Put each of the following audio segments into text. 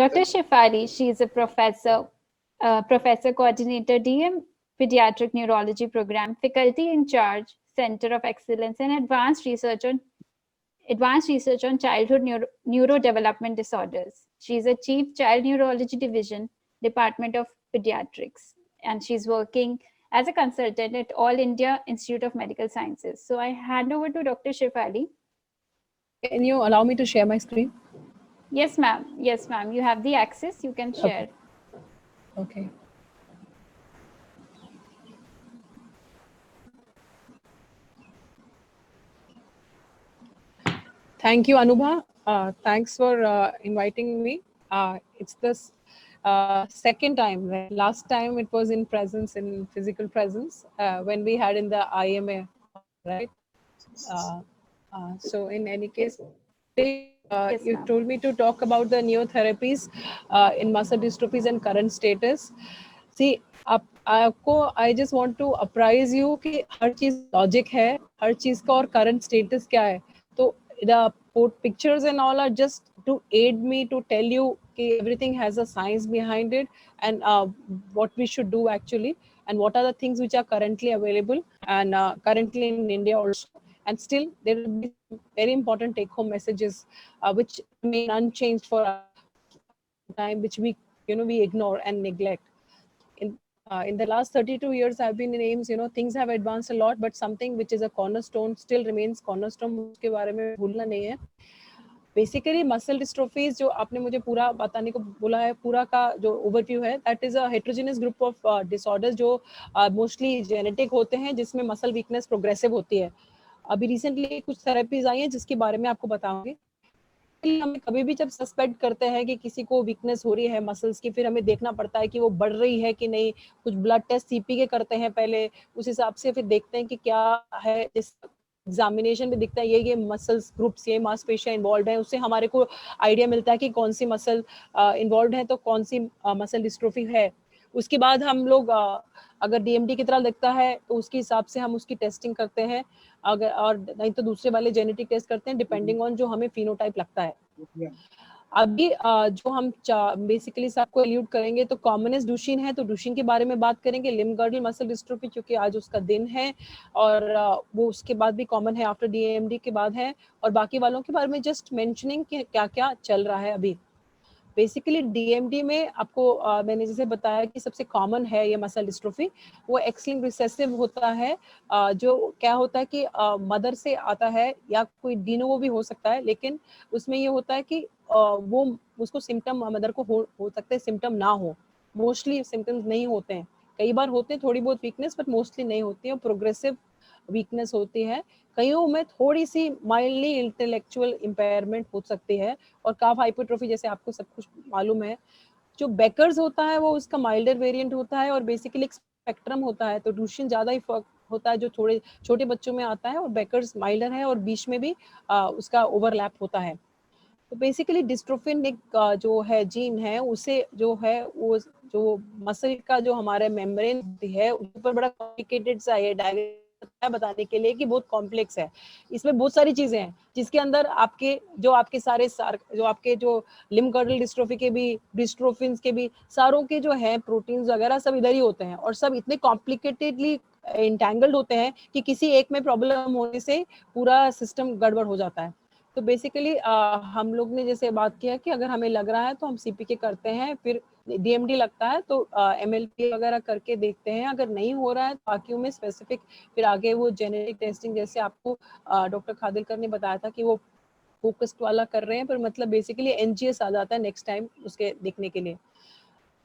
Dr. Shefali, she is a professor coordinator, DM, Pediatric Neurology Program, faculty in charge, Center of Excellence, and advanced research on childhood neurodevelopment disorders. She is a chief child neurology division, Department of Pediatrics, and she's working as a consultant at All India Institute of Medical Sciences. So I hand over to Dr. Shefali. Can you allow me to share my screen? Yes, ma'am. Yes, ma'am. You have the access. You can share. Okay. Thank you, Anubha. Thanks for inviting me. It's this second time. Right? Last time it was in presence, in physical presence, when we had in the IMA, right? So in any case, Yes, you ma'am. told me to talk about the neotherapies in muscle dystrophies and current status. See, आपको I just want to apprise you कि हर चीज logic है, हर चीज का और current status क्या है. तो the pictures and all are just to aid me to tell you कि everything has a science behind it and what we should do actually and what are the things which are currently available and currently in India also. And still there will be some very important take home messages which remain unchanged for a time, which we ignore and neglect. In the last 32 years I've been in AIIMS, things have advanced a lot, but something which is a cornerstone still remains cornerstone. उसके बारे में भूलना नहीं है. Basically muscle डिस्ट्रोफीज जो आपने मुझे पूरा बताने को बोला है, पूरा का जो ओवरव्यू है, that is a heterogeneous group of disorders जो मोस्टली जेनेटिक होते हैं, जिसमें मसल वीकनेस प्रोग्रेसिव होती है. अभी रिसेंटली कुछ थेरेपीज आई हैं जिसके बारे में आपको बताऊंगी. हमें कभी भी जब सस्पेक्ट करते हैं कि किसी को वीकनेस हो रही है मसल्स की, फिर हमें देखना पड़ता है कि वो बढ़ रही है कि नहीं. कुछ ब्लड टेस्ट सीपी के करते हैं पहले, उस हिसाब से फिर देखते हैं कि क्या है. जिस एग्जामिनेशन में दिखता है ये मसल्स ग्रुप्स, ये मांसपेशियां इन्वॉल्व है, उससे हमारे को आइडिया मिलता है कि कौन सी मसल इन्वॉल्व है, तो कौन सी मसल डिस्ट्रोफी है. उसके बाद हम लोग अगर डीएमडी की तरह लगता है तो उसके हिसाब से हम उसकी टेस्टिंग करते हैं, अगर और नहीं तो दूसरे वाले जेनेटिक टेस्ट करते हैं डिपेंडिंग ऑन जो हमें फिनोटाइप लगता है. अभी जो हम बेसिकली सबको एल्यूड करेंगे तो कॉमनेस्ट डुशीन है, तो डुशीन के बारे में बात करेंगे. लिम्ब गर्डल मसल डिस्ट्रोफी क्योंकि आज उसका दिन है और वो उसके बाद भी कॉमन है, आफ्टर डीएमडी के बाद है. और बाकी वालों के बारे में जस्ट मेंशनिंग कि क्या क्या चल रहा है अभी. बेसिकली डीएमडी में आपको मैंने जैसे बताया कि सबसे कॉमन है ये मसल डिस्ट्रोफी. वो एक्स-लिंक्ड रिसेसिव होता है, जो क्या होता है कि मदर से आता है या कोई डिनोवो भी हो सकता है, लेकिन उसमें ये होता है कि वो उसको सिम्टम मदर को हो सकते हैं, सिम्टम ना हो. मोस्टली सिम्टम्स नहीं होते हैं, कई बार होते हैं थोड़ी बहुत वीकनेस, बट मोस्टली नहीं होती है. प्रोग्रेसिव वीकनेस होती है, कईयों में थोड़ी सी माइल्डली इंटेलेक्चुअल इम्पेयरमेंट हो सकती है. और काफ हाइपरट्रोफी जैसे आपको सब कुछ मालूम है. जो बेकर्स होता है वो उसका माइल्डर वेरिएंट होता है और बेसिकली एक स्पेक्ट्रम होता है, तो डुशेन ज्यादा ही फर्क होता है जो थोड़े छोटे बच्चों में आता है, और बेकर्स माइल्डर है और बीच में भी उसका ओवरलैप होता है. तो बेसिकली डिस्ट्रोफिन एक जो है जीन है, उसे जो है वो जो मसल का जो हमारे मेम्ब्रेन होती है उस पर बड़ा कॉम्प्लिकेटेड सा है डायग्राम बताने के लिए कि बहुत कॉम्प्लेक्स है. इसमें बहुत सारी चीजें हैं जिसके अंदर आपके सारे जो आपके जो लिम्ब गर्डल डिस्ट्रोफी के भी, डिस्ट्रोफिन्स के भी, सारों के जो है प्रोटीन्स वगैरह सब इधर ही होते हैं और सब इतने कॉम्प्लिकेटेडली इंटैंगल्ड होते हैं कि किसी एक में प्रॉब्लम होने से पूरा सिस्टम गड़बड़ हो जाता है. तो बेसिकली हम लोग ने जैसे बात किया कि अगर हमें लग रहा है तो हम सीपीके करते हैं, फिर डीएमडी लगता है तो एमएलपी वगैरह करके देखते हैं. अगर नहीं हो रहा है तो बाकियों में स्पेसिफिक फिर आगे वो जेनेटिक टेस्टिंग, जैसे आपको डॉक्टर खादिलकर ने बताया था कि वो फोकस्ड वाला कर रहे हैं, पर मतलब बेसिकली एनजीएस आ जाता है नेक्स्ट टाइम उसके देखने के लिए.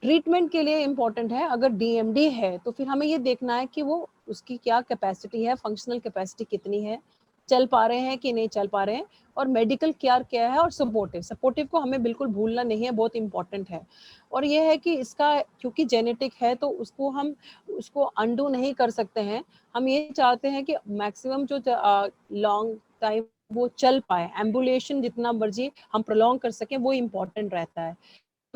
ट्रीटमेंट के लिए इम्पोर्टेंट है, अगर डीएमडी है तो फिर हमें ये देखना है कि वो उसकी क्या कैपेसिटी है, फंक्शनल कैपेसिटी कितनी है, चल पा रहे हैं कि नहीं चल पा रहे हैं, और मेडिकल केयर क्या है, और सपोर्टिव को हमें बिल्कुल भूलना नहीं है, बहुत इंपॉर्टेंट है. और ये है कि इसका क्योंकि जेनेटिक है तो उसको अंडू नहीं कर सकते हैं. हम ये चाहते हैं कि मैक्सिमम जो लॉन्ग टाइम वो चल पाए, एम्बुलेशन जितना मर्जी हम प्रोलॉन्ग कर सकें, वो इम्पोर्टेंट रहता है.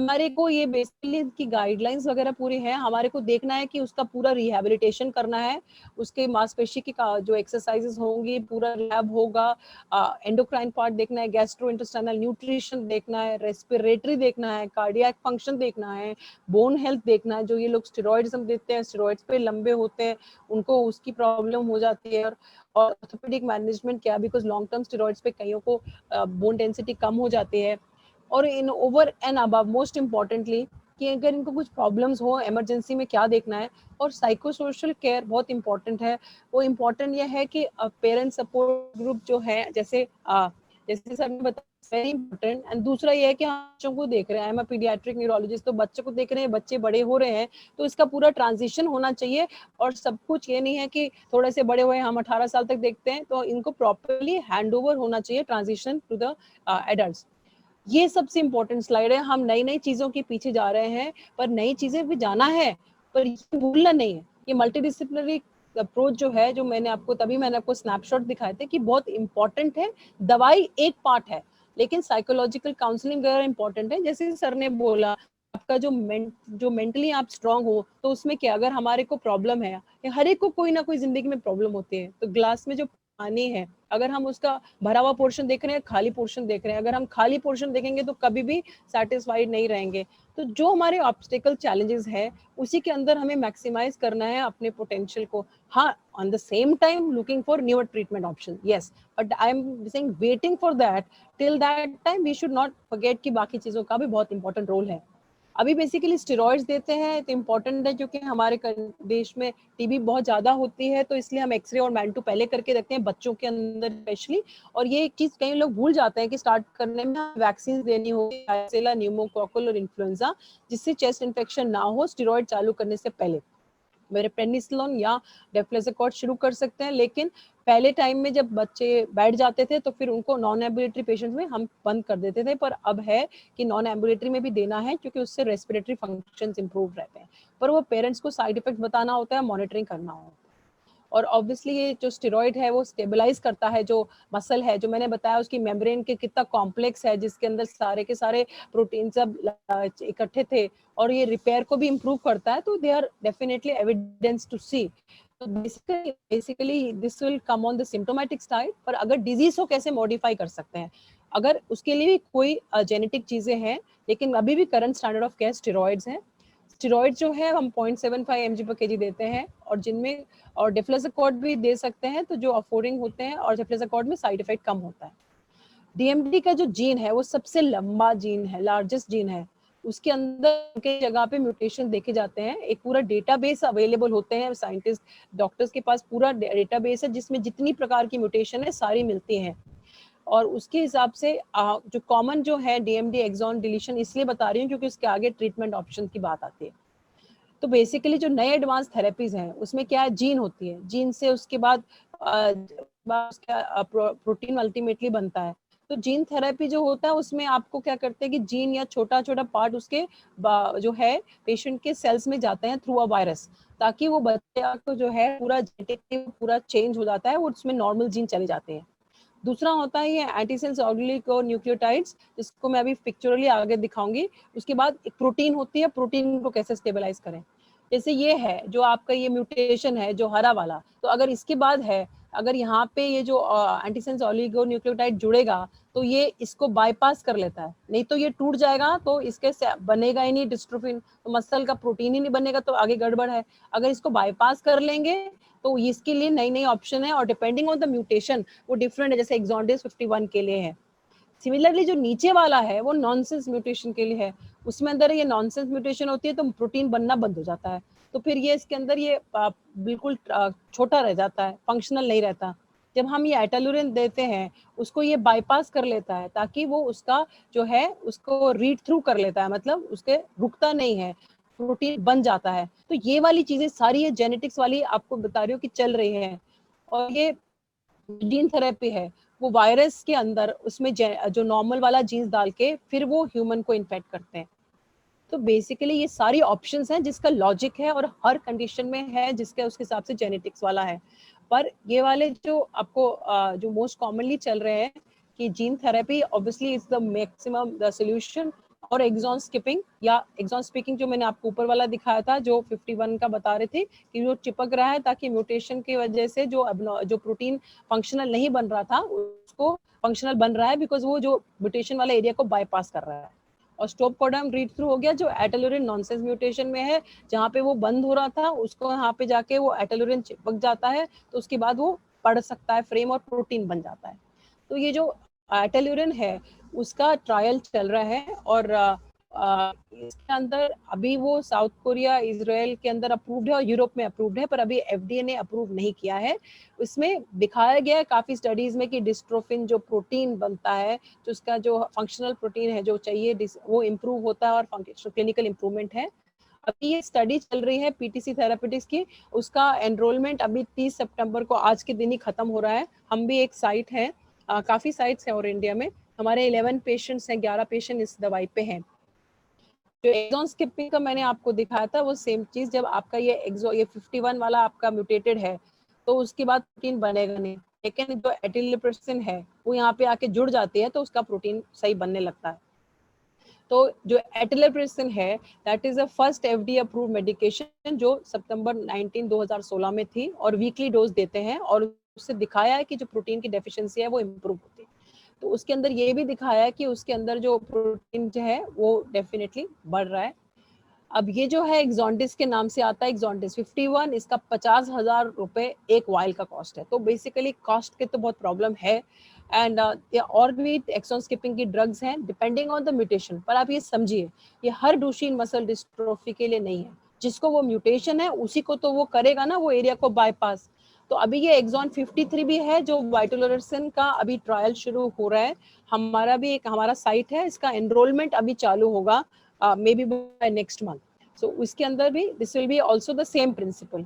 हमारे को ये बेसिकली की गाइडलाइंस वगैरह पूरी है, हमारे को देखना है कि उसका पूरा रिहेबिलिटेशन करना है, उसके मांसपेशी की जो एक्सरसाइजेस होंगी पूरा रिहैब होगा, एंडोक्राइन पार्ट देखना है, गैस्ट्रोइंटेस्टाइनल न्यूट्रिशन देखना है, रेस्पिरेटरी देखना है, कार्डियक फंक्शन देखना है, बोन हेल्थ देखना है। जो ये लोग स्टेरॉइड्स हम देते हैं, स्टेरॉइड्स पे लंबे होते हैं, उनको उसकी प्रॉब्लम हो जाती है। और ऑर्थोपेडिक मैनेजमेंट क्या, बिकॉज लॉन्ग टर्म स्टेरॉइड्स पे कईयों को बोन डेंसिटी कम हो जाती है। और इन over and above most importantly कि अगर इनको कुछ प्रॉब्लम्स हो इमरजेंसी में क्या देखना है। और साइको सोशल केयर बहुत इंपॉर्टेंट है। वो इम्पॉर्टेंट ये है कि पेरेंट सपोर्ट ग्रुप जो है, जैसे जैसे सर ने बताया, वेरी इंपॉर्टेंट। एंड दूसरा ये है कि हम बच्चों को देख रहे हैं, I am a paediatric neurologist, तो बच्चों को देख रहे हैं, बच्चे बड़े हो रहे हैं, तो इसका पूरा ट्रांजिशन होना चाहिए। और सब कुछ ये नहीं है कि थोड़े से बड़े हुए हम 18 साल तक देखते हैं, तो इनको प्रॉपरली हैंड ओवर होना चाहिए, ट्रांजिशन टू द एडल्ट्स। ये सबसे इंपॉर्टेंट स्लाइड है। हम नई नई चीजों के पीछे जा रहे हैं, पर नई चीजें भी जाना है, पर ये भूलना नहीं है। ये मल्टीडिसिप्लिनरी अप्रोच जो है, जो मैंने आपको स्नैपशॉट दिखाए थे कि बहुत इंपॉर्टेंट है। दवाई एक पार्ट है, लेकिन साइकोलॉजिकल काउंसलिंग वगैरह इंपॉर्टेंट है। जैसे सर ने बोला, आपका जो मेंटली आप स्ट्रांग हो, तो उसमें क्या, अगर हमारे को प्रॉब्लम है, हर एक को कोई ना कोई जिंदगी में प्रॉब्लम होती है, तो ग्लास में जो पानी है, अगर हम उसका भरा हुआ पोर्शन देख रहे हैं, खाली पोर्शन देख रहे हैं, अगर हम खाली पोर्शन देखेंगे तो कभी भी सेटिस्फाइड नहीं रहेंगे। तो जो हमारे ऑब्स्टिकल चैलेंजेस है, उसी के अंदर हमें मैक्सिमाइज करना है अपने पोटेंशियल को। हाँ, on the same time looking for newer treatment option, yes, but I am saying waiting for that, till that time we should not forget कि बाकी चीजों का भी बहुत इंपॉर्टेंट रोल है। अभी बेसिकली स्टेरॉइड्स देते हैं तो इम्पोर्टेंट है, क्योंकि हमारे देश में टीबी बहुत ज्यादा होती है, तो इसलिए हम एक्सरे और मैंटू पहले करके रखते हैं बच्चों के अंदर स्पेशली। और ये एक चीज कई लोग भूल जाते हैं कि स्टार्ट करने में वैक्सीन देनी होगी, वार्सेला, न्यूमोकॉकल और इन्फ्लुएंजा, जिससे चेस्ट इन्फेक्शन ना हो, स्टेरॉइड चालू करने से पहले मेरे पेनिसिलिन या डेफ्लेक्सिकॉर्ड शुरू कर सकते हैं। लेकिन पहले टाइम में जब बच्चे बैठ जाते थे, तो फिर उनको नॉन एम्बुलेटरी पेशेंट्स में हम बंद कर देते थे, पर अब है कि नॉन एम्बुलेटरी में भी देना है, क्योंकि उससे रेस्पिरेटरी फंक्शंस इंप्रूव रहते हैं। पर वो पेरेंट्स को साइड इफेक्ट बताना होता है, मॉनिटरिंग करना होता है। और ऑब्वियसली ये जो स्टेरॉइड है, वो स्टेबलाइज करता है जो मसल है, जो मैंने बताया उसकी मेम्ब्रेन के कितना कॉम्प्लेक्स है, जिसके अंदर सारे के सारे प्रोटीन सब इकट्ठे थे, और ये रिपेयर को भी इम्प्रूव करता है। तो they are definitely evidence to see. तो basically this will come on the symptomatic side, पर अगर डिजीज को कैसे मॉडिफाई कर सकते हैं, अगर उसके लिए भी कोई जेनेटिक चीजें हैं, लेकिन अभी भी current standard of care steroids हैं। स्टेरॉइड जो है हम 0.75 mg/kg देते हैं, और जिनमें और डिफ्लेक्सिकॉर्ड भी दे सकते हैं, तो जो अफोर्डिंग होते हैं, और डिफ्लेक्सिकॉर्ड में साइड इफेक्ट कम होता है। डीएमडी का जो जीन है, वो सबसे लंबा जीन है, लार्जेस्ट जीन है। उसके अंदर के जगह पे म्यूटेशन देखे जाते हैं, एक पूरा डेटाबेस अवेलेबल होते हैं, साइंटिस्ट डॉक्टर्स के पास पूरा डेटाबेस है, जिसमें जितनी प्रकार की म्यूटेशन है सारी मिलती हैं। और उसके हिसाब से जो कॉमन जो है डीएमडी एक्सॉन डिलीशन, इसलिए बता रही हूँ क्योंकि उसके आगे ट्रीटमेंट ऑप्शन की बात आती है। तो बेसिकली जो नए एडवांस थेरेपीज हैं, उसमें क्या है, जीन होती है, जीन से उसके बाद उसका प्रोटीन अल्टीमेटली बनता है। तो जीन थेरेपी जो होता है, उसमें आपको क्या करते हैं कि जीन या छोटा छोटा पार्ट उसके जो है पेशेंट के सेल्स में जाते हैं थ्रू अ वायरस, ताकि वो बच्चे को जो है पूरा जेनेटिक पूरा चेंज हो जाता है, वो उसमें नॉर्मल जीन चले जाते हैं। दूसरा होता है ये एंटीसेंस ऑलिगोन्यूक्लियोटाइड्स, जिसको मैं अभी पिक्चरली आगे दिखाऊंगी। उसके बाद एक प्रोटीन होती है, प्रोटीन को कैसे स्टेबलाइज करें। जैसे ये है जो आपका ये म्यूटेशन है जो हरा वाला, तो अगर इसके बाद है, अगर यहाँ पे ये जो एंटीसेंस ऑलिगोन्यूक्लियोटाइड जुड़ेगा, तो ये इसको बाईपास कर लेता है, नहीं तो ये टूट जाएगा, तो इसके बनेगा ही नहीं डिस्ट्रोफिन, तो मसल का प्रोटीन ही नहीं बनेगा, तो आगे गड़बड़ है। अगर इसको बाईपास कर लेंगे, तो इसके लिए नई नई ऑप्शन है, और डिपेंडिंग ऑन द म्यूटेशन वो डिफरेंट है, जैसे एक्सॉन्डिस 51 के लिए है। सिमिलरली जो नीचे वाला है वो नॉनसेंस म्यूटेशन के लिए है, उसमें अंदर ये नॉनसेंस म्यूटेशन होती है, तो प्रोटीन बनना बंद हो जाता है, तो फिर ये इसके अंदर ये बिल्कुल छोटा रह जाता है, फंक्शनल नहीं रहता। जब हम ये एटालुरिन देते हैं, उसको ये बाईपास कर लेता है, ताकि वो उसका जो है उसको रीड थ्रू कर लेता है, मतलब उसके रुकता नहीं है, प्रोटीन बन जाता है। तो ये वाली चीजें सारी ये जेनेटिक्स वाली आपको बता रही हूँ कि चल रही है। और ये जीन थेरेपी है, वो वायरस के अंदर उसमें जो नॉर्मल वाला जीन्स डाल के फिर वो ह्यूमन को इन्फेक्ट करते हैं। तो बेसिकली ये सारी ऑप्शंस हैं, जिसका लॉजिक है और हर कंडीशन में है, जिसके उसके हिसाब से जेनेटिक्स वाला है। पर ये वाले जो आपको जो मोस्ट कॉमनली चल रहे हैं कि gene therapy obviously is the maximum the solution और एक्सॉन स्किपिंग या एक्सॉन स्पीकिंग जो मैंने आपको ऊपर वाला दिखाया था, जो 51 का बता रहे थे कि वो चिपक रहा है ताकि म्यूटेशन की वजह से जो प्रोटीन फंक्शनल नहीं बन रहा था उसको फंक्शनल बन रहा है, बिकॉज वो जो म्यूटेशन वाले एरिया को बाईपास कर रहा है। और स्टॉप कोडॉन रीड थ्रू हो गया जो एटेलुरिन नॉनसेंस म्यूटेशन में है, जहाँ पे वो बंद हो रहा था उसको यहाँ पे जाके वो एटेलुरिन चिपक जाता है, तो उसके बाद वो पढ़ सकता है फ्रेम और प्रोटीन बन जाता है। तो ये जो एटेलुरिन है उसका ट्रायल चल रहा है, और इसके अंदर अभी वो साउथ कोरिया, इजराइल के अंदर अप्रूव्ड है और यूरोप में अप्रूव्ड है, पर अभी एफडीए ने अप्रूव नहीं किया है। उसमें दिखाया गया है काफी स्टडीज में कि डिस्ट्रोफिन जो प्रोटीन बनता है, जो उसका जो फंक्शनल प्रोटीन है जो चाहिए वो इम्प्रूव होता है और क्लिनिकल इम्प्रूवमेंट है। अभी ये स्टडी चल रही है पीटीसी थेरापेटिक्स की, उसका एनरोलमेंट अभी 30 सितंबर को आज के दिन ही खत्म हो रहा है। हम भी एक साइट है, काफी साइट्स हैं और इंडिया में हमारे 11 पेशेंट्स हैं, 11 पेशेंट इस दवाई पे हैं। जो एक्सॉन स्किपिंग का मैंने आपको दिखाया था वो सेम चीज, जब आपका ये 51 वाला आपका म्यूटेटेड है तो उसके बाद प्रोटीन बनेगा नहीं, लेकिन जो एटिलिप्रोसिन है वो यहाँ पे आके जुड़ जाती है तो उसका प्रोटीन सही बनने लगता है। तो जो एटिलिप्रोसिन है that is the first FDA approved medication जो सितंबर 19 2016 में थी, और वीकली डोज देते हैं, और उससे दिखाया है कि जो प्रोटीन की डेफिशिएंसी है वो इम्प्रूव होती है। तो उसके अंदर ये भी दिखाया है कि उसके अंदर जो प्रोटीन जो है वो डेफिनेटली बढ़ रहा है। अब ये जो है एक्सॉन्डिस के नाम से आता है, एक्सॉन्डिस 51, इसका 50,000 रुपए एक वाइल का कॉस्ट है। तो बेसिकली कॉस्ट के तो बहुत प्रॉब्लम है, एंड और भी एक्सॉन स्किपिंग की ड्रग्स हैं डिपेंडिंग ऑन द म्यूटेशन। पर आप ये समझिए ये हर डुशेन मसल डिस्ट्रोफी के लिए नहीं है, जिसको वो म्यूटेशन है उसी को तो वो करेगा ना वो एरिया को बाईपास। तो अभी ये एक्सॉन 53 भी है जो वाइटोलरसिन का अभी ट्रायल शुरू हो रहा है। हमारा भी एक हमारा साइट है, इसका एनरोलमेंट अभी चालू होगा maybe by next month. So उसके अंदर भी this will be also the same principle.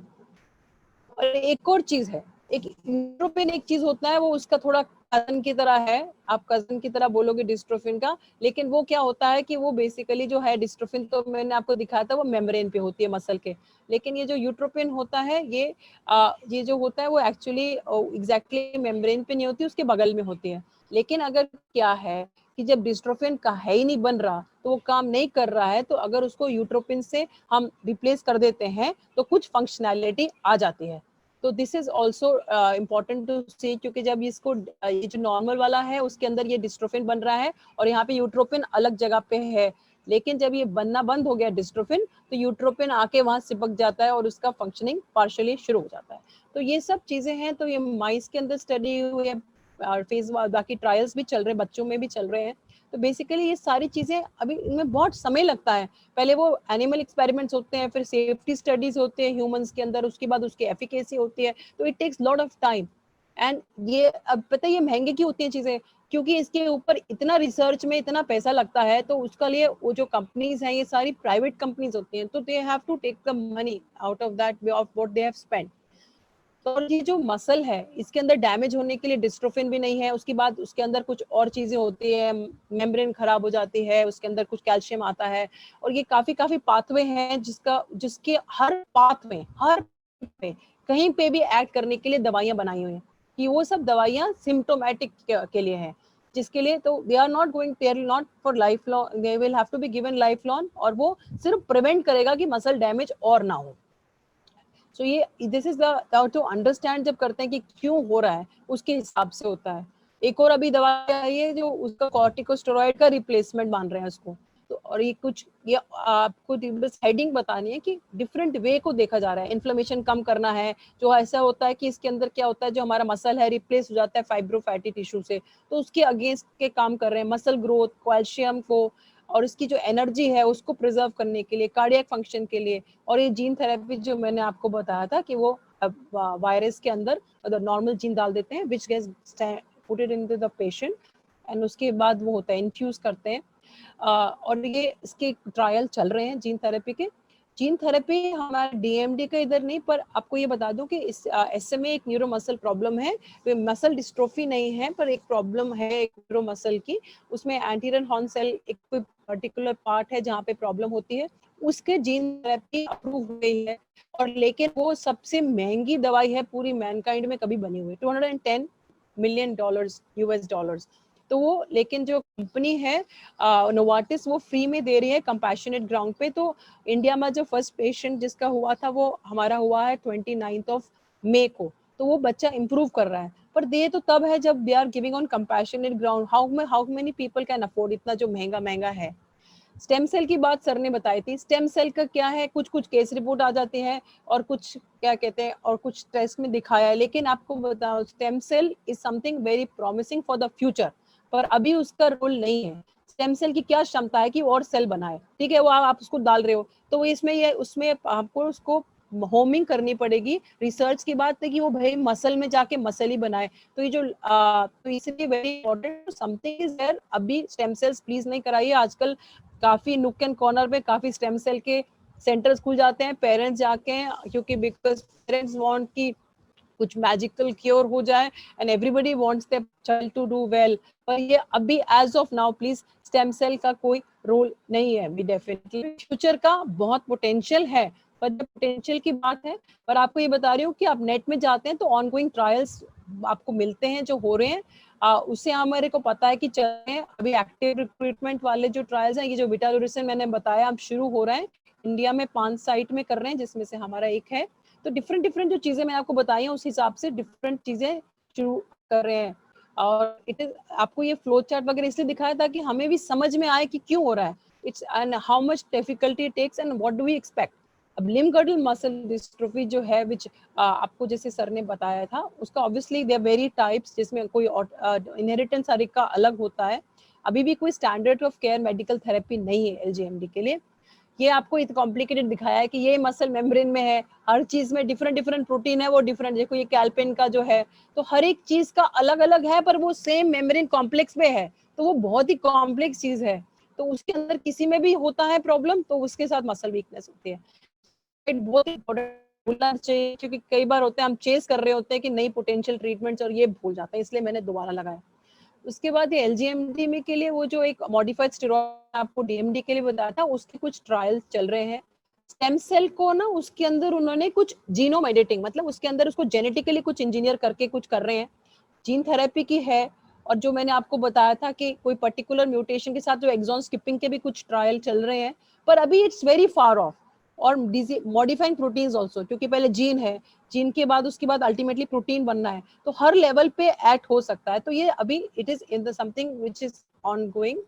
और एक और चीज है, एक यूरोपियन एक चीज होता है वो उसका थोड़ा कजन की तरह है, आप कजन की तरह बोलोगे डिस्ट्रोफिन का, लेकिन वो क्या होता है कि वो बेसिकली जो है डिस्ट्रोफिन तो मैंने आपको दिखाया था वो मेम्ब्रेन पे होती है मसल के, लेकिन ये जो यूट्रोपिन होता है ये जो होता है वो एक्चुअली एग्जैक्टली मेम्ब्रेन पे नहीं होती, उसके बगल में होती है। लेकिन अगर क्या है कि जब डिस्ट्रोफिन का है ही नहीं बन रहा तो वो काम नहीं कर रहा है, तो अगर उसको यूट्रोपिन से हम रिप्लेस कर देते हैं तो कुछ फंक्शनैलिटी आ जाती है। तो this is also important to see, क्योंकि जब इसको ये जो नॉर्मल वाला है उसके अंदर ये डिस्ट्रोफिन बन रहा है और यहाँ पे यूट्रोपिन अलग जगह पे है, लेकिन जब ये बनना बंद हो गया डिस्ट्रोफिन तो यूट्रोपिन आके वहां चिपक जाता है और उसका फंक्शनिंग पार्शियली शुरू हो जाता है। तो ये सब चीजें हैं, तो ये माइस के अंदर स्टडी हुई है, फेज बाकी ट्रायल्स भी चल रहे हैं, बच्चों में भी चल रहे हैं। तो बेसिकली ये सारी चीजें अभी इनमें बहुत समय लगता है, पहले वो एनिमल एक्सपेरिमेंट्स होते हैं, फिर सेफ्टी स्टडीज होते हैं ह्यूमंस के अंदर, उसके बाद उसकी एफिकेसी होती है, तो it takes lot of time. And ये अब पता है ये महंगे क्यों होती हैं चीजें, क्योंकि इसके ऊपर इतना रिसर्च में इतना पैसा लगता है, तो उसका लिए वो जो कंपनीज हैं ये सारी प्राइवेट कंपनीज होती हैं, तो they have to take the money out of that of what they have spent. और ये जो मसल है इसके अंदर डैमेज होने के लिए डिस्ट्रोफिन भी नहीं है, उसके बाद उसके अंदर कुछ और चीजें होती है, मेम्ब्रेन खराब हो जाती है, उसके अंदर कुछ कैल्शियम आता है, और ये काफी काफी पाथवे हैं जिसके हर पे कहीं पे भी एक्ट करने के लिए दवाइयां बनाई हुई हैं, कि वो सब दवाइयां सिम्टोमेटिक के लिए है, जिसके लिए तो they are not for life long, they will have to be given life long, और वो सिर्फ प्रिवेंट करेगा कि मसल डैमेज और ना हो। सो ये this is the two understand, जब करते हैं कि क्यों हो रहा है उसके हिसाब से होता है। एक और अभी दवा आई है जो उसका कॉर्टिकोस्टेरॉइड का रिप्लेसमेंट मान रहे हैं उसको, तो और ये आपको बस हेडिंग बतानी है कि डिफरेंट वे को देखा जा रहा है, इन्फ्लेमेशन कम करना है, जो ऐसा होता है कि इसके अंदर क्या होता है जो हमारा मसल है रिप्लेस हो जाता है फाइब्रोफैटी टिश्यू से, तो उसके अगेंस्ट के काम कर रहे हैं, मसल ग्रोथ, कैल्शियम को और इसकी जो एनर्जी है उसको प्रिजर्व करने के लिए, कार्डियक फंक्शन के लिए। और ये जीन थेरेपी जो मैंने आपको बताया था कि वो वायरस के अंदर नॉर्मल जीन डाल देते हैं which gets putted into the patient, and उसके बाद वो होता है इन्फ्यूज करते हैं। और ये इसके ट्रायल चल रहे हैं जीन थेरेपी के। जीन थेरेपी हमारे डीएमडी का इधर नहीं, पर आपको ये बता दूं कि इस एसएमए एक न्यूरो मसल प्रॉब्लम है, मसल डिस्ट्रोफी नहीं है, पर एक प्रॉब्लम है एक न्यूरो मसल की, उसमें एंटीरियर हॉर्न सेल एक कोई पर्टिकुलर पार्ट है जहाँ पे प्रॉब्लम होती है, उसके जीन थेरेपी अप्रूव हुई है। और लेकिन वो सबसे महंगी दवाई है पूरी मैनकाइंड में कभी बनी हुई, $210 मिलियन US डॉलर्स। तो वो, लेकिन जो कंपनी है नोवार्टिस वो फ्री में दे रही है कंपैशनेट ग्राउंड पे। तो इंडिया में जो फर्स्ट पेशेंट जिसका हुआ था वो हमारा हुआ है 29 मई को। तो वो बच्चा इम्प्रूव कर रहा है, पर दे तो तब है जब they are giving on compassionate ground. How many people can afford, इतना जो महंगा महंगा है। स्टेम सेल की बात सर ने बताई थी। स्टेम सेल का क्या है, कुछ कुछ केस रिपोर्ट आ जाती है और कुछ क्या कहते हैं और कुछ टेस्ट में दिखाया है, लेकिन आपको बताओ stem cell is something very promising for the future, पर अभी उसका रोल नहीं है। स्टेम सेल की क्या क्षमता है कि और सेल बनाए, ठीक है, वो आप उसको डाल रहे हो तो इसमें ये उसमें आपको उसको होमिंग करनी पड़ेगी। रिसर्च की बात है कि वो भाई मसल में जाके मसल ही बनाए। तो ये जो तो इसलिए very important something is there. अभी स्टेम सेल्स प्लीज नहीं कराइए। आजकल काफी नुक एंड कॉर्नर पे काफी स्टेम सेल के सेंटर्स खुल जाते हैं, पेरेंट्स जाके हैं, क्योंकि बिकॉज पेरेंट्स वांट की कुछ मैजिकल क्योर हो जाए and everybody wants their child to do well. पर ये अभी as of now please stem cell का कोई रोल नहीं है। अभी डेफिनेटली फ्यूचर का बहुत पोटेंशियल है, पर जब पोटेंशियल की बात है, पर आपको ये बता रही हूँ कि आप नेट में जाते हैं तो ऑनगोइंग ट्रायल्स आपको मिलते हैं जो हो रहे हैं। उससे हमारे को पता है कि चल रहे हैं। अभी एक्टिव रिक्रूटमेंट वाले जो ट्रायल्स हैं, ये जो बिटालुरिसिन मैंने बताया अब शुरू हो रहा है इंडिया में 5 साइट में कर रहे हैं, जिसमें से हमारा एक है। तो डिफरेंट डिफरेंट जो चीजें मैंने आपको बताई हैं उस हिसाब से डिफरेंट चीजें शुरू कर रहे हैं। और इट इज आपको ये फ्लो चार्ट वगैरह इसलिए दिखाया ताकि हमें भी समझ में आए कि क्यों हो रहा है, it's and how much difficulty takes and what do we expect. अब लिम्ब गर्डल मसल डिस्ट्रोफी जो है विच आपको जैसे सर ने बताया था, उसका ऑब्वियसली देयर वेरी टाइप्स, जिसमें कोई इनहेरिटेंस हर एक का अलग होता है। अभी भी कोई standard of care medical therapy नहीं है एलजीएमडी के लिए। ये आपको इतना कॉम्प्लिकेटेड दिखाया है कि ये मसल मेम्ब्रेन में है, हर चीज में डिफरेंट डिफरेंट प्रोटीन है, वो डिफरेंट। देखो ये कैल्पिन का जो है, तो हर एक चीज का अलग अलग है, पर वो सेम मेम्ब्रेन कॉम्प्लेक्स में है, तो वो बहुत ही कॉम्प्लेक्स चीज है। तो उसके अंदर किसी में भी होता है प्रॉब्लम, तो उसके साथ मसल वीकनेस होती है। बहुत इंपॉर्टेंट भूलना चाहिए, क्योंकि कई बार होते हैं हम चेस कर रहे होते हैं कि नई पोटेंशियल ट्रीटमेंट्स और ये भूल जाते हैं, इसलिए मैंने दोबारा लगाया। उसके बाद ये एलजीएमडी में के लिए वो जो एक मॉडिफाइड स्टेरॉइड आपको डीएमडी के लिए बताया था, उसके कुछ ट्रायल्स चल रहे हैं। स्टेम सेल को ना उसके अंदर उन्होंने कुछ जीनोम एडिटिंग, मतलब उसके अंदर उसको जेनेटिकली कुछ इंजीनियर करके कुछ कर रहे हैं, जीन थेरेपी की है। और जो मैंने आपको बताया था कि कोई पर्टिकुलर म्यूटेशन के साथ जो एक्सॉन स्किपिंग के भी कुछ ट्रायल चल रहे हैं, पर अभी इट्स वेरी फार ऑफ। और मॉडिफाइंग प्रोटीन्स ऑल्सो, क्योंकि पहले जीन है, जीन के बाद उसके बाद अल्टीमेटली प्रोटीन बनना है, तो हर लेवल पे एक्ट हो सकता है। तो ये अभी it is in the something which is on going.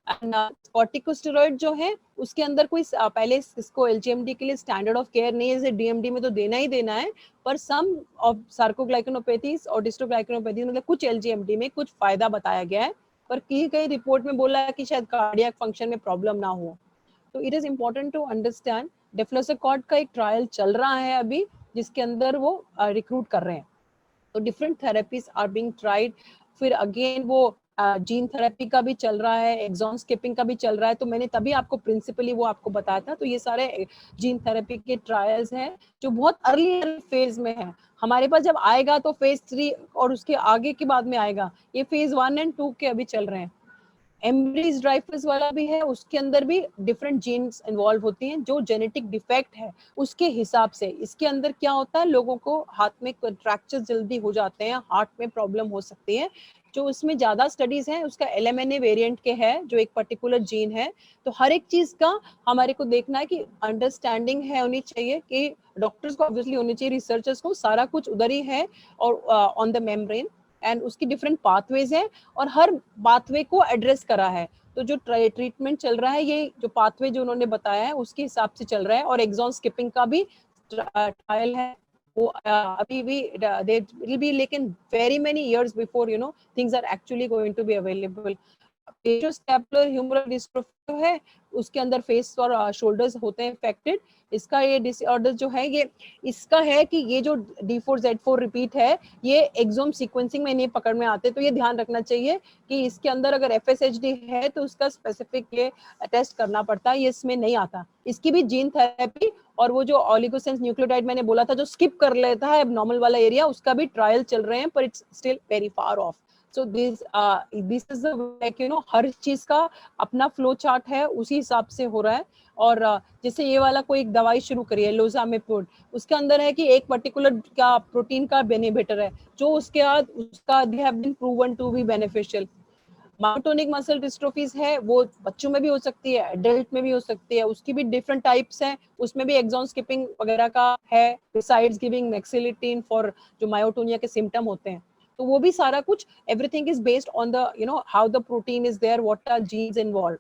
And corticosteroid जो है उसके अंदर कोई पहले इसको एलजीएमडी के लिए स्टैंडर्ड ऑफ केयर नहीं है, जैसे डीएमडी में तो देना ही देना है, पर सम ऑफ सार्कोग्लाइकोनोपैथीज और डिस्ट्रोग्लाइकोनोपैथीज मतलब कुछ एलजीएमडी में कुछ फायदा बताया गया है, पर कहीं कहीं रिपोर्ट में बोला है कि शायद कार्डियक फंक्शन में प्रॉब्लम ना हो। तो it is important to understand. Deflazacort का एक ट्रायल चल रहा है अभी, जिसके अंदर वो रिक्रूट कर रहे हैं। तो different therapies are being tried. फिर अगेन वो जीन थेरेपी का भी चल रहा है, एक्सॉन स्किपिंग का भी चल रहा है। तो मैंने तभी आपको प्रिंसिपली वो आपको बताया था। तो ये सारे जीन थेरेपी के ट्रायल्स हैं जो बहुत अर्ली फेज में है। हमारे पास जब आएगा तो फेज 3 और उसके आगे के बाद में आएगा। ये फेज 1 एंड 2 के अभी चल रहे हैं। एम्ब्रीज ड्राइफस वाला भी है, उसके अंदर भी डिफरेंट जीन्स इन्वॉल्व होती हैं, जो जेनेटिक डिफेक्ट है उसके हिसाब से। इसके अंदर क्या होता है, लोगों को हाथ में फ्रैक्चर जल्दी हो जाते हैं, हार्ट में प्रॉब्लम हो सकती है। जो उसमें ज्यादा स्टडीज हैं उसका एलएमएनए वेरिएंट के है, जो एक पर्टिकुलर जीन है। तो हर एक चीज का हमारे को देखना है कि अंडरस्टैंडिंग है होनी चाहिए, कि डॉक्टर्स को ऑब्वियसली होनी चाहिए, रिसर्चर्स को, सारा कुछ उधर ही है और ऑन द मेम्ब्रेन। एंड उसकी डिफरेंट पाथवेज है और हर पाथवे को एड्रेस करा है। तो जो ट्रीटमेंट चल रहा है, ये जो पाथवे जो उन्होंने बताया है उसके हिसाब से चल रहा है। और एक्सॉन स्किपिंग का भी ट्रायल है, वो अभी भी दे विल बी, लेकिन very many years before things are actually going to be available. Facioscapular humeral dystrophy है, उसके अंदर फेस और शोल्डर्स होते हैं इफेक्टेड। इसका ये डिसऑर्डर जो है, ये इसका है कि ये जो D4Z4 रिपीट है, ये एक्सोम सीक्वेंसिंग में नहीं पकड़ में आते। तो ये ध्यान रखना चाहिए कि इसके अंदर अगर FSHD है तो उसका स्पेसिफिक ये टेस्ट करना पड़ता है, ये इसमें नहीं आता। इसकी भी जीन थेरेपी और वो जो ऑलिगोसेंस न्यूक्लियोटाइड मैंने बोला था जो स्किप कर लेता है नॉर्मल वाला एरिया, उसका भी ट्रायल चल रहे हैं, पर it's still very far off. So this is like हर चीज का अपना फ्लो चार्ट है, उसी हिसाब से हो रहा है। और जैसे ये वाला कोई एक दवाई शुरू करी है लोजामिपुर, उसके अंदर है कि एक पर्टिकुलर का प्रोटीन का बेनिफिटर है, जो उसके बाद उसका they have been proven to be beneficial. Myotonic muscle dystrophies है, वो बच्चों में भी हो सकती है, एडल्ट में भी हो सकती है, उसकी भी डिफरेंट टाइप्स हैं, उसमें भी एक्सॉन स्किपिंग वगैरह का है, बिसाइड्स गिविंग मैक्सिलिटिन फॉर जो मायोटोनिया के सिम्टम होते हैं। तो वो भी सारा कुछ, everything is based on the how the protein is there, what are genes involve.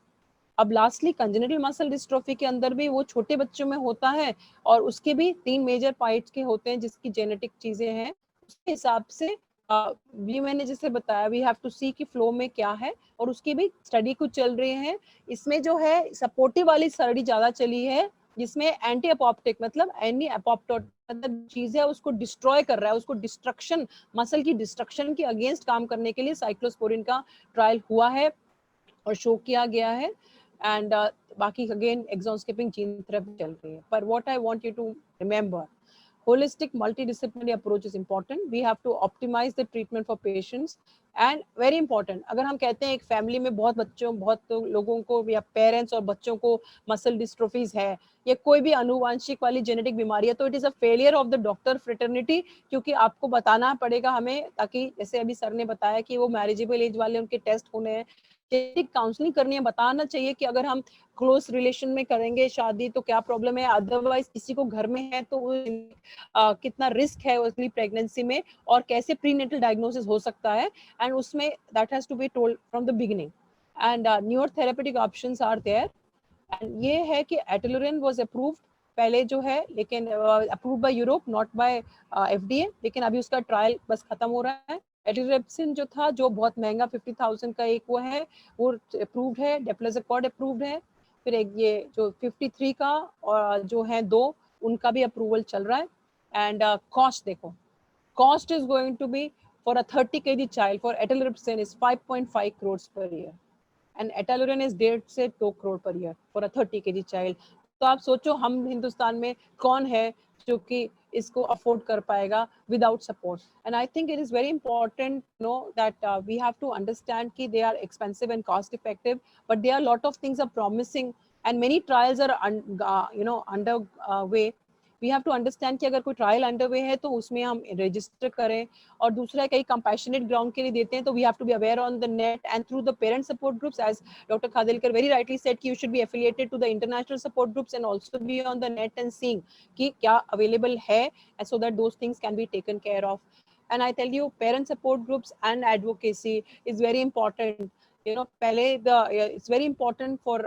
अब लास्टली कंजेनिटल मसल डिस्ट्रोफी के अंदर भी वो छोटे बच्चों में होता है, और उसके भी 3 मेजर पार्ट्स के होते हैं जिसकी जेनेटिक चीजें हैं, उसके हिसाब से ये मैंने जैसे बताया, वी हैव टू सी कि फ्लो में क्या है, और उसकी भी स्टडी कुछ चल रही है। इसमें जो है सपोर्टिव वाली स्टडी ज्यादा चली है, जिसमें एंटी अपोप्टिक मतलब एनी अपोप्टोट मतलब चीज है उसको डिस्ट्रॉय कर रहा है, उसको डिस्ट्रक्शन, मसल की डिस्ट्रक्शन के अगेंस्ट काम करने के लिए साइक्लोस्पोरिन का ट्रायल हुआ है और शो किया गया है। एंड बाकी again exon skipping gene therapy चल रही है। पर what I want you to remember, holistic multidisciplinary approach is important. We have to optimize the treatment for patients, and very important, अगर हम कहते हैं एक फैमिली में बहुत लोगों को या पेरेंट्स और बच्चों को मसल डिस्ट्रोफीज है या कोई भी अनुवांशिक वाली जेनेटिक बीमारी है, तो it is a failure of the doctor fraternity, क्योंकि आपको बताना पड़ेगा हमें, ताकि जैसे अभी सर ने बताया कि वो मैरिजेबल एज वाले उनके टेस्ट होने हैं, जेनेटिक काउंसलिंग करनी है, बताना चाहिए कि अगर हम क्लोज रिलेशन में करेंगे शादी तो क्या प्रॉब्लम है, अदरवाइज किसी को घर में है तो कितना रिस्क है उसकी प्रेगनेंसी में, और कैसे प्रीनेटल डायग्नोसिस हो सकता है, एंड उसमें that has to be told from the beginning. And newer therapeutic options are there, and ये है कि एटलुरिन वाज अप्रूव्ड पहले जो है, लेकिन approved by Europe, not by FDA, लेकिन अभी उसका ट्रायल बस खत्म हो रहा है। एटिरेप्सिन जो था, जो बहुत महंगा 50,000 का एक वो है, वो अप्रूव्ड है। डेप्लाजिकॉर्ड अप्रूव्ड है। फिर एक ये जो 53 का और जो है 2, उनका भी अप्रूवल चल रहा है। एंड कॉस्ट देखो, cost is going to be for a 30 kg child for etelripsin is 5.5 crores per year, and ataluren is 1.5 से 2 crore per year for a 30 kg child. तो आप सोचो हम हिंदुस्तान में कौन है जो कि इसको अफोर्ड कर पाएगा without support. And I think it is very important know that we have to understand कि they are expensive and cost effective, but there are lot of things are promising and many trials are under way. We have to understand कि अगर कोई trial under way है तो उसमें हम register करें, और दूसरा कई कंपैशनेट ग्राउंड के लिए देते हैं, तो we have to be aware on the net and through the parent support groups, as Dr. Khadilkar very rightly said कि you should be affiliated to the international support groups and also be on the net and seeing कि क्या available है, so that those things can be taken care of. And I tell you, parent support groups and advocacy is very important. पहले it's very important for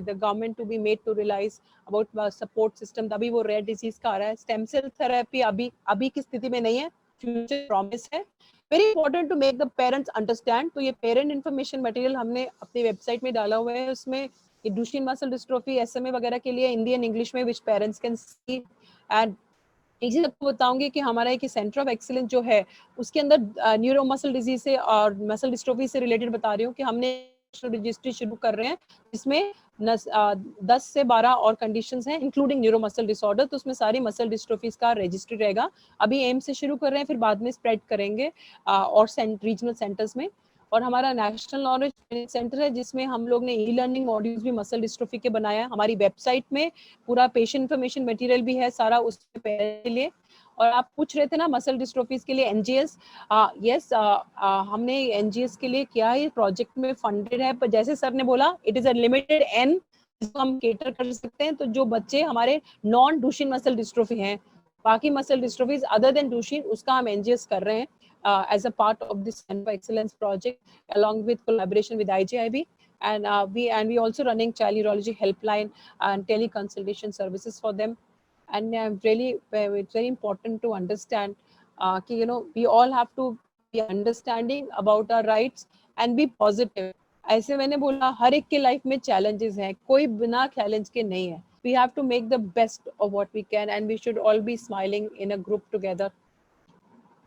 the government to be made to realize about support system. तभी वो rare disease का आ रहा है। Stem cell therapy अभी की स्थिति में नहीं है, फ्यूचर प्रॉमिस है। Very important to make the parents understand. तो ये पेरेंट इन्फॉर्मेशन मटेरियल हमने अपनी वेबसाइट में डाला हुआ है, उसमें ये डुशेन मसल डिस्ट्रोफी SMA वगैरह के लिए इंडियन इंग्लिश में, विच पेरेंट्स कैन सी। एंड इसी आपको बताऊंगी कि हमारा एक सेंटर ऑफ एक्सीलेंस जो है, उसके अंदर न्यूरो मसल डिजीज से और मसल डिस्ट्रोफी से रिलेटेड बता रही हूँ कि हमने रजिस्ट्री शुरू कर रहे हैं, जिसमें 10 से 12 और कंडीशंस हैं, इंक्लूडिंग न्यूरो मसल डिसऑर्डर। तो उसमें सारी मसल डिस्ट्रोफीज का रजिस्ट्री रहेगा। अभी एम से शुरू कर रहे हैं, फिर बाद में स्प्रेड करेंगे और रीजनल सेंटर्स में। और हमारा नेशनल नॉलेज सेंटर है, जिसमें हम लोग ने ई लर्निंग मॉड्यूल्स भी मसल डिस्ट्रोफी के बनाया। हमारी वेबसाइट में पूरा पेशेंट इन्फॉर्मेशन मटेरियल भी है सारा उसके के लिए। और आप पूछ रहे थे ना मसल डिस्ट्रोफीज के लिए एनजीएस, यस, हमने एनजीएस के लिए किया है, प्रोजेक्ट में फंडेड है, पर जैसे सर ने बोला it is a limited an जिसको हम केटर कर सकते हैं। तो जो बच्चे हमारे नॉन डुशेन मसल डिस्ट्रोफी हैं, बाकी मसल डिस्ट्रोफीज अदर देन डुशेन, उसका हम एनजीएस कर रहे हैं as a part of this Center of Excellence project along with collaboration with IGIB, and we also running child neurology helpline and teleconsultation services for them. And really it's very important to understand कि we all have to be understanding about our rights and be positive. ऐसे मैंने बोला हर एक के life में challenges हैं, कोई बिना challenge के नहीं है। We have to make the best of what we can, and we should all be smiling in a group together.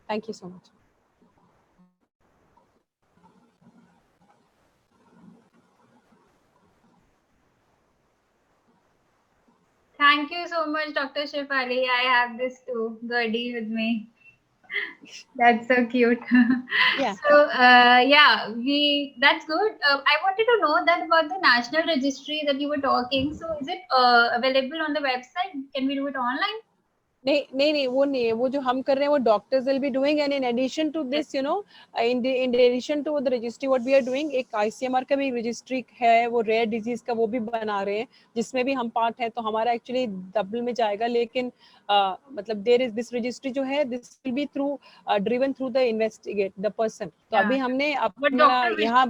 Thank you so much. Thank you so much, Dr. Shefali. I have this too, Gertie, with me. That's so cute. Yeah. So that's good. I wanted to know that about the national registry that you were talking. So is it available on the website? Can we do it online? नहीं वो नहीं है, वो जो हम कर रहे हैं वो doctors will be doing, and in addition to this you know in addition to the registry what we are doing, एक आईसीएमआर का भी रजिस्ट्री है, वो रेयर डिजीज का वो भी बना रहे हैं, जिसमें भी हम पार्ट है, तो हमारा एक्चुअली डबल में जाएगा, लेकिन मतलब देयर इज दिस रजिस्ट्री जो है, this will be through driven through the investigate the person. तो अभी हमने But अपना यहाँ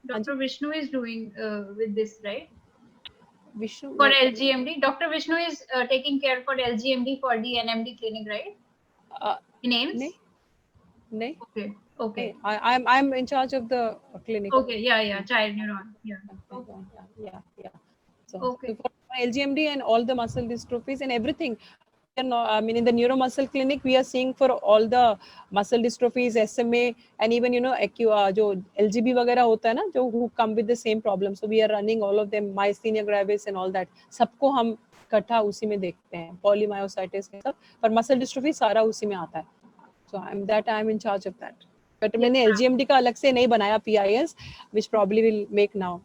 Dr. Vishnu is doing with this, right? Vishnu For LGMD, Dr. Vishnu is taking care for LGMD for the NMD clinic, right? In AIMS? नहीं नहीं Okay. Okay. I'm in charge of the clinic. Okay. Yeah. Child neuron. Yeah. Okay. Yeah. So, Okay. so for LGMD and all the muscle dystrophies and everything, I mean, in the neuromuscle clinic, we are seeing for all the muscle dystrophies, SMA, and even जो LGB वगैरह होता है ना, जो who come with the same problem. So we are running all of them, myasthenia gravis and all that. सबको हम इकट्ठा उसी में देखते हैं, polymyositis सब, पर muscle dystrophy सारा उसी में आता है. So I'm in charge of that. But मैंने LGMD का अलग से नहीं बनाया PIS, which probably will make now.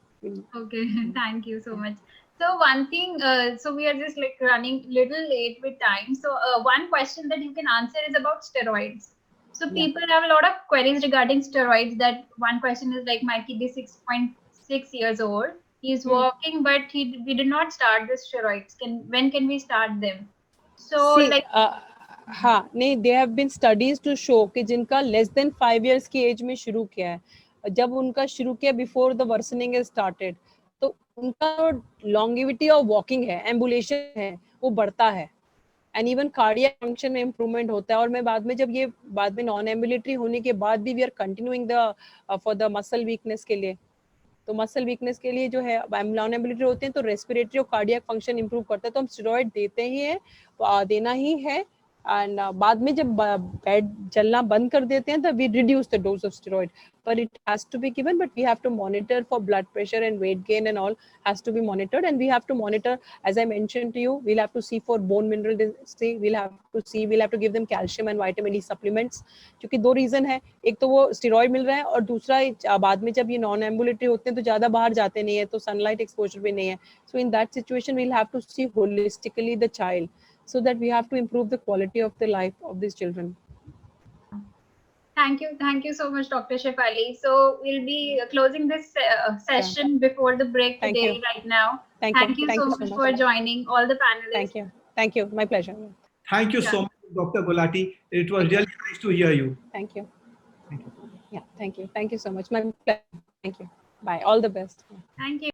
Okay. Thank you so much. So one thing, so we are just like running little late with time. So one question that you can answer is about steroids. So people have a lot of queries regarding steroids. That one question is like, my kid is 6.6 years old. He is walking, but we did not start the steroids. When can we start them? So See, like हाँ नहीं, they have been studies to show कि जिनका less than 5 years की age में शुरू किया है, जब उनका शुरू किया before the worsening is started, तो उनका लॉन्गिविटी ऑफ वॉकिंग है, एम्बुलेशन है, वो बढ़ता है, एंड इवन कार्डियक फंक्शन में इंप्रूवमेंट होता है। और मैं बाद में जब ये बाद में नॉन एम्बुलेटरी होने के बाद भी we are continuing the for the muscle weakness के लिए, तो मसल वीकनेस के लिए जो है नॉन एम्बुलेटरी होते हैं, तो रेस्पिरेटरी और कार्डियक फंक्शन इंप्रूव करता है, तो हम स्टेरॉइड देते ही है, देना ही है। एंड बाद में जब बेड चलना बंद कर देते हैं, तो we reduce the dose of steroid, but it has to be given, but we have to monitor for blood pressure and weight gain and all has to be monitored, and we have to monitor, as I mentioned to you, we'll have to see for bone mineral density, we'll have to give them calcium and vitamin D supplements, क्योंकि दो reason है, एक तो वो steroid मिल रहा है, और दूसरा बाद में जब ये नॉन एम्बुलेटरी होते हैं तो ज्यादा बाहर जाते नहीं है, तो सनलाइट एक्सपोजर भी नहीं है, so in that situation we'll have to see holistically the child, so that we have to improve the quality of the life of these children. Thank you so much, Dr. Shefali. So we'll be closing this session before the break today, right now. Thank you so much for joining all the panelists. Thank you, my pleasure. Thank you so much, Dr. Gulati. It was really nice to hear you. Thank you. Yeah, thank you so much, my pleasure. Thank you. Bye, all the best. Thank you.